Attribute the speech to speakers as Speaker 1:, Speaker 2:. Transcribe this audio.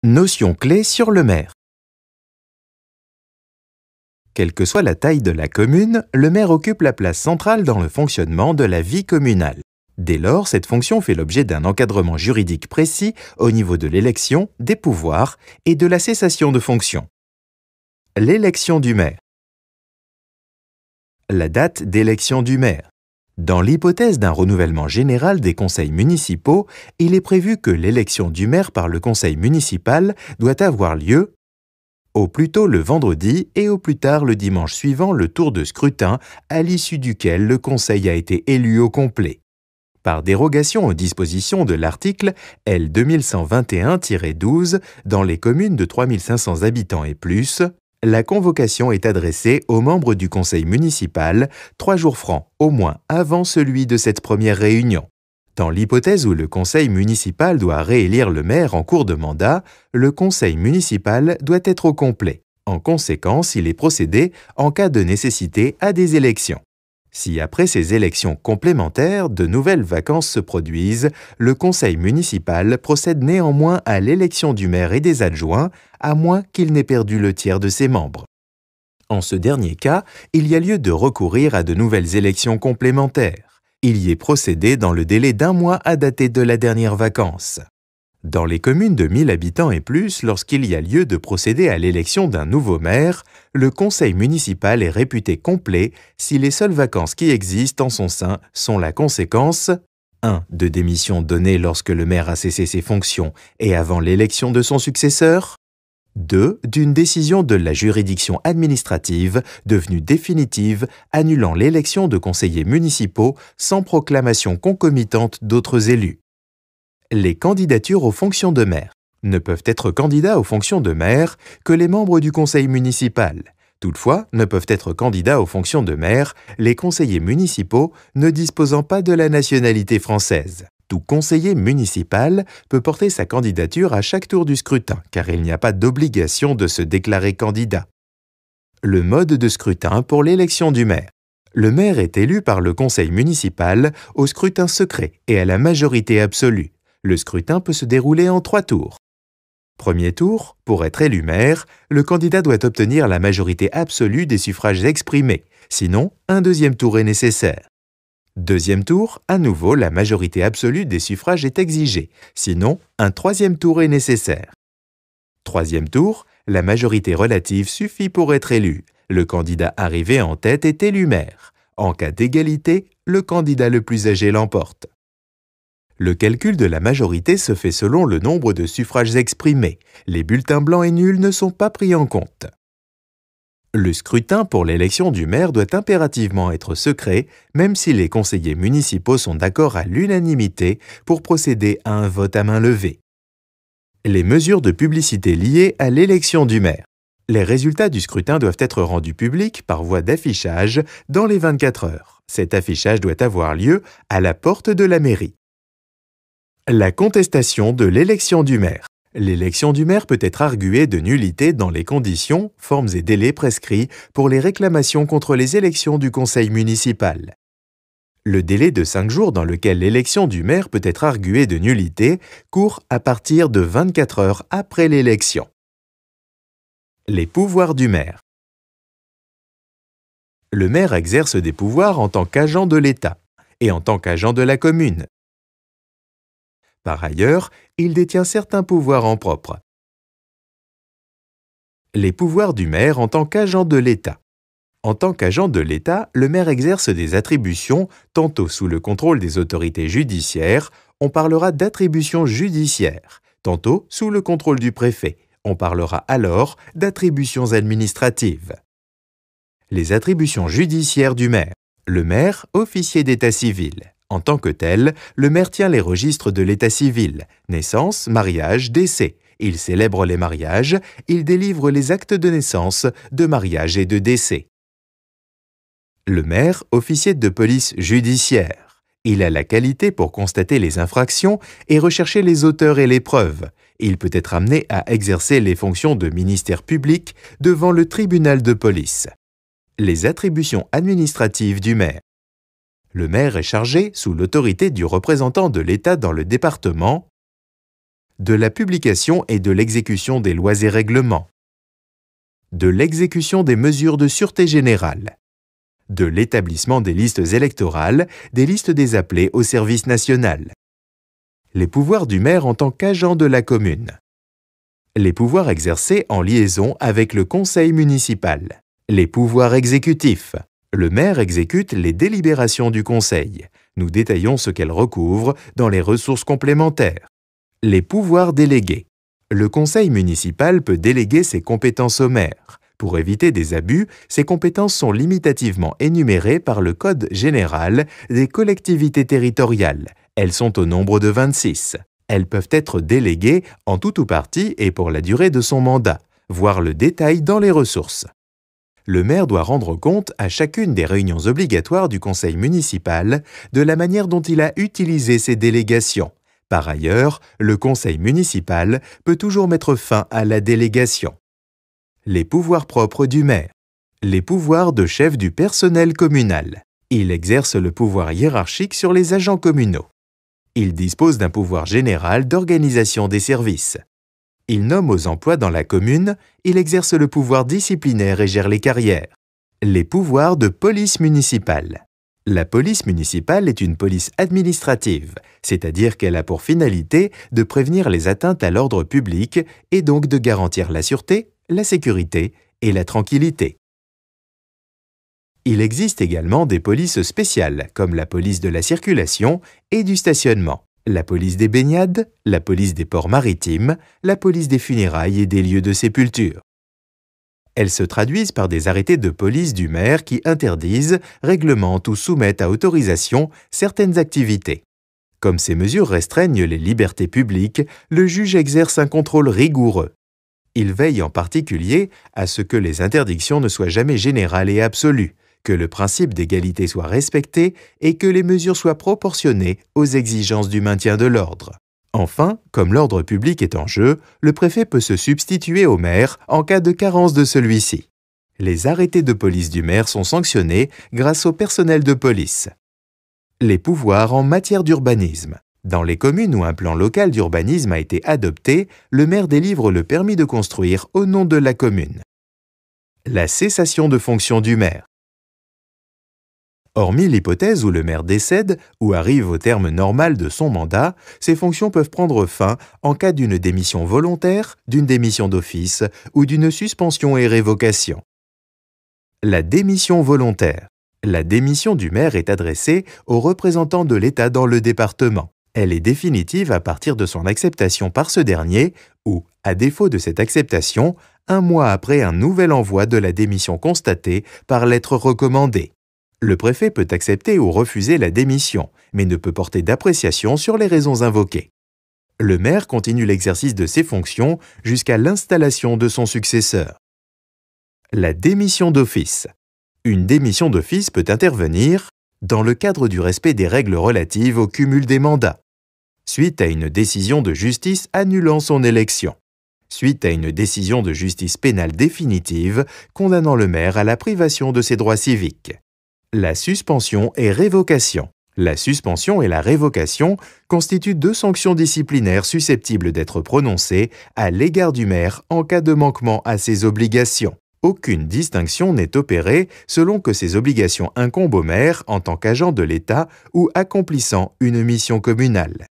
Speaker 1: Notion clé sur le maire. Quelle que soit la taille de la commune, le maire occupe la place centrale dans le fonctionnement de la vie communale. Dès lors, cette fonction fait l'objet d'un encadrement juridique précis au niveau de l'élection, des pouvoirs et de la cessation de fonction. L'élection du maire. La date d'élection du maire. Dans l'hypothèse d'un renouvellement général des conseils municipaux, il est prévu que l'élection du maire par le conseil municipal doit avoir lieu au plus tôt le vendredi et au plus tard le dimanche suivant le tour de scrutin à l'issue duquel le conseil a été élu au complet. Par dérogation aux dispositions de l'article L 2121-12 dans les communes de 3500 habitants et plus, la convocation est adressée aux membres du conseil municipal 3 jours francs au moins avant celui de cette première réunion. Dans l'hypothèse où le conseil municipal doit réélire le maire en cours de mandat, le conseil municipal doit être au complet. En conséquence, il est procédé en cas de nécessité à des élections. Si après ces élections complémentaires, de nouvelles vacances se produisent, le conseil municipal procède néanmoins à l'élection du maire et des adjoints, à moins qu'il n'ait perdu le tiers de ses membres. En ce dernier cas, il y a lieu de recourir à de nouvelles élections complémentaires. Il y est procédé dans le délai d'1 mois à dater de la dernière vacance. Dans les communes de 1000 habitants et plus, lorsqu'il y a lieu de procéder à l'élection d'un nouveau maire, le conseil municipal est réputé complet si les seules vacances qui existent en son sein sont la conséquence 1. De démission donnée lorsque le maire a cessé ses fonctions et avant l'élection de son successeur. 2. D'une décision de la juridiction administrative devenue définitive annulant l'élection de conseillers municipaux sans proclamation concomitante d'autres élus. Les candidatures aux fonctions de maire. Ne peuvent être candidats aux fonctions de maire que les membres du conseil municipal. Toutefois, ne peuvent être candidats aux fonctions de maire les conseillers municipaux ne disposant pas de la nationalité française. Tout conseiller municipal peut porter sa candidature à chaque tour du scrutin, car il n'y a pas d'obligation de se déclarer candidat. Le mode de scrutin pour l'élection du maire. Le maire est élu par le conseil municipal au scrutin secret et à la majorité absolue. Le scrutin peut se dérouler en 3 tours. Premier tour, pour être élu maire, le candidat doit obtenir la majorité absolue des suffrages exprimés, sinon un deuxième tour est nécessaire. Deuxième tour, à nouveau, la majorité absolue des suffrages est exigée, sinon un troisième tour est nécessaire. Troisième tour, la majorité relative suffit pour être élu. Le candidat arrivé en tête est élu maire. En cas d'égalité, le candidat le plus âgé l'emporte. Le calcul de la majorité se fait selon le nombre de suffrages exprimés. Les bulletins blancs et nuls ne sont pas pris en compte. Le scrutin pour l'élection du maire doit impérativement être secret, même si les conseillers municipaux sont d'accord à l'unanimité pour procéder à un vote à main levée. Les mesures de publicité liées à l'élection du maire. Les résultats du scrutin doivent être rendus publics par voie d'affichage dans les 24 heures. Cet affichage doit avoir lieu à la porte de la mairie. La contestation de l'élection du maire. L'élection du maire peut être arguée de nullité dans les conditions, formes et délais prescrits pour les réclamations contre les élections du conseil municipal. Le délai de 5 jours dans lequel l'élection du maire peut être arguée de nullité court à partir de 24 heures après l'élection. Les pouvoirs du maire. Le maire exerce des pouvoirs en tant qu'agent de l'État et en tant qu'agent de la commune. Par ailleurs, il détient certains pouvoirs en propre. Les pouvoirs du maire en tant qu'agent de l'État. En tant qu'agent de l'État, le maire exerce des attributions tantôt sous le contrôle des autorités judiciaires, on parlera d'attributions judiciaires, tantôt sous le contrôle du préfet, on parlera alors d'attributions administratives. Les attributions judiciaires du maire. Le maire, officier d'état civil. En tant que tel, le maire tient les registres de l'état civil, naissance, mariage, décès. Il célèbre les mariages, il délivre les actes de naissance, de mariage et de décès. Le maire, officier de police judiciaire. Il a la qualité pour constater les infractions et rechercher les auteurs et les preuves. Il peut être amené à exercer les fonctions de ministère public devant le tribunal de police. Les attributions administratives du maire. Le maire est chargé, sous l'autorité du représentant de l'État dans le département, de la publication et de l'exécution des lois et règlements, de l'exécution des mesures de sûreté générale, de l'établissement des listes électorales, des listes des appelés au service national, les pouvoirs du maire en tant qu'agent de la commune, les pouvoirs exercés en liaison avec le conseil municipal, les pouvoirs exécutifs. Le maire exécute les délibérations du conseil. Nous détaillons ce qu'elles recouvrent dans les ressources complémentaires. Les pouvoirs délégués. Le conseil municipal peut déléguer ses compétences au maire. Pour éviter des abus, ces compétences sont limitativement énumérées par le Code général des collectivités territoriales. Elles sont au nombre de 26. Elles peuvent être déléguées en tout ou partie et pour la durée de son mandat. Voir le détail dans les ressources. Le maire doit rendre compte à chacune des réunions obligatoires du conseil municipal de la manière dont il a utilisé ses délégations. Par ailleurs, le conseil municipal peut toujours mettre fin à la délégation. Les pouvoirs propres du maire. Les pouvoirs de chef du personnel communal. Il exerce le pouvoir hiérarchique sur les agents communaux. Il dispose d'un pouvoir général d'organisation des services. Il nomme aux emplois dans la commune, il exerce le pouvoir disciplinaire et gère les carrières. Les pouvoirs de police municipale. La police municipale est une police administrative, c'est-à-dire qu'elle a pour finalité de prévenir les atteintes à l'ordre public et donc de garantir la sûreté, la sécurité et la tranquillité. Il existe également des polices spéciales, comme la police de la circulation et du stationnement, la police des baignades, la police des ports maritimes, la police des funérailles et des lieux de sépulture. Elles se traduisent par des arrêtés de police du maire qui interdisent, réglementent ou soumettent à autorisation certaines activités. Comme ces mesures restreignent les libertés publiques, le juge exerce un contrôle rigoureux. Il veille en particulier à ce que les interdictions ne soient jamais générales et absolues, que le principe d'égalité soit respecté et que les mesures soient proportionnées aux exigences du maintien de l'ordre. Enfin, comme l'ordre public est en jeu, le préfet peut se substituer au maire en cas de carence de celui-ci. Les arrêtés de police du maire sont sanctionnés grâce au personnel de police. Les pouvoirs en matière d'urbanisme. Dans les communes où un plan local d'urbanisme a été adopté, le maire délivre le permis de construire au nom de la commune. La cessation de fonction du maire. Hormis l'hypothèse où le maire décède ou arrive au terme normal de son mandat, ses fonctions peuvent prendre fin en cas d'une démission volontaire, d'une démission d'office ou d'une suspension et révocation. La démission volontaire. La démission du maire est adressée aux représentants de l'État dans le département. Elle est définitive à partir de son acceptation par ce dernier ou, à défaut de cette acceptation, un mois après un nouvel envoi de la démission constatée par lettre recommandée. Le préfet peut accepter ou refuser la démission, mais ne peut porter d'appréciation sur les raisons invoquées. Le maire continue l'exercice de ses fonctions jusqu'à l'installation de son successeur. La démission d'office. Une démission d'office peut intervenir dans le cadre du respect des règles relatives au cumul des mandats, suite à une décision de justice annulant son élection, suite à une décision de justice pénale définitive condamnant le maire à la privation de ses droits civiques. La suspension et révocation. La suspension et la révocation constituent deux sanctions disciplinaires susceptibles d'être prononcées à l'égard du maire en cas de manquement à ses obligations. Aucune distinction n'est opérée selon que ces obligations incombent au maire en tant qu'agent de l'État ou accomplissant une mission communale.